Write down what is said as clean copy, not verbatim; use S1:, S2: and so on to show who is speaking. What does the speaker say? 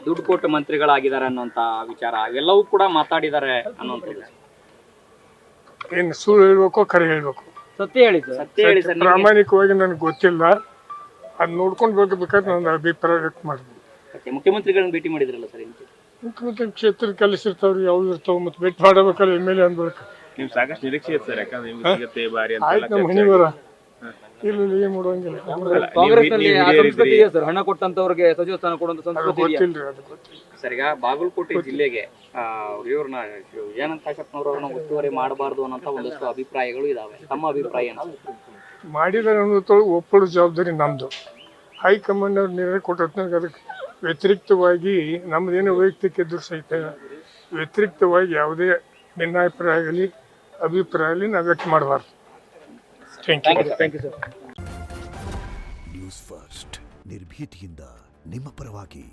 S1: ದುಡ್ಡು ಕೊಟ್ಟು ಮಂತ್ರಿಗಳಾಗಿದ್ದಾರೆ ಅನ್ನೋಂತ ವಿಚಾರ ಇವೆಲ್ಲವೂ ಕೂಡ ಮಾತಾಡಿದ್ದಾರೆ ಅನ್ನೋಂಥದ್ದು.
S2: ಏನು ಸುಳ್ಳು ಹೇಳ್ಬೇಕು ಕರೆ ಹೇಳ್ಬೇಕು?
S1: ಸತ್ಯ ಹೇಳಿ ಸರ್. ಸತ್ಯ ಹೇಳಿ ಸರ್.
S2: ಪ್ರಾಮಾಣಿಕವಾಗಿ ನನಗೆ ಗೊತ್ತಿಲ್ಲ, ಅದು ನೋಡ್ಕೊಂಡು ಬೇಕಾದ್ರೆ ನನ್ನ ಅಭಿಪ್ರಾಯ ವ್ಯಕ್ತ ಮಾಡ್ಬೋದು.
S1: ಮುಖ್ಯಮಂತ್ರಿಗಳನ್ನ ಭೇಟಿ ಮಾಡಿದ್ರಲ್ಲ ಸರ್?
S2: ಮುಖ್ಯಮಂತ್ರಿ ಕ್ಷೇತ್ರ ಕೆಲಸ ಇರ್ತಾವ್ರಿ, ಯಾವ್ದು ಇರ್ತಾವ, ಮತ್ತೆ ಭೇಟಿ ಮಾಡಬೇಕಲ್ಲ ಎಮ್.ಎಲ್.ಎ ಅನ್ಬೇಕು.
S3: ನೀವು ಸಾಕಷ್ಟು ನಿರೀಕ್ಷೆ ಇತ್ತು ಸರ್, ಯಾಕಂದ್ರೆ ನಿಮ್ಗೆ ಸಿಗುತ್ತೆ ಬಾರಿ ಅಂತ
S2: ಆಯ್ತು ನಮ್ಮ ಮನೆಯವರ ಇಲ್ಲ ಏನ್ ಮಾಡುವಂಗಿಲ್ಲ.
S1: ಕಾಂಗ್ರೆಸ್ನಲ್ಲಿ ಆ ಸಂಸ್ಕೃತಿ ಇದೆ ಸರ್, ಹಣ ಕೊಟ್ಟಂತವ್ರಿಗೆ ಸಚಿವ ಸ್ಥಾನ ಕೊಡುವಂತ ಸಂಸ್ಕೃತಿ ಇದೆಯಾ?
S2: ಗೊತ್ತಿಲ್ರಿ, ಅದು ಗೊತ್ತಿಲ್ಲ
S1: ಸರ್. ಈಗ ಬಾಗಲಕೋಟೆ ಜಿಲ್ಲೆಗೆ ಇವ್ರನ್ನ ವಿಜಯಾನಂದ ಕಾಶ್ಯಪ್ನವ್ರವ್ರನ್ನ ಒತ್ತುವರಿ ಮಾಡಬಾರ್ದು ಅನ್ನೋಂತ ಒಂದಷ್ಟು ಅಭಿಪ್ರಾಯಗಳು ಇದಾವೆ. ತಮ್ಮ ಅಭಿಪ್ರಾಯ ಏನು?
S2: ಮಾಡಿದಾರೆ ಅನ್ನೋದು ಒಪ್ಪಳು ಜವಾಬ್ದಾರಿ ನಮ್ದು. ಹೈಕಮಾಂಡ್ ಅವ್ರು ನಿರ್ಣಯ ಕೊಟ್ಟರೆ ಅದಕ್ಕೆ ವ್ಯತಿರಿಕ್ತವಾಗಿ ನಮ್ದೇನೋ ವೈಯಕ್ತಿಕ ಎದುರು ಸಹಿತ ವ್ಯತಿರಿಕ್ತವಾಗಿ ಯಾವುದೇ ಭಿನ್ನಾಭಿಪ್ರಾಯ ಆಗಲಿ ಅಭಿಪ್ರಾಯ ಆಗಲಿ ನಾವು ವ್ಯಕ್ತ ಮಾಡಬಾರ್ದು. Thank you sir.
S4: News First ನಿರ್ಭೀತಿಯಿಂದ ನಿಮ್ಮ ಪರವಾಗಿ.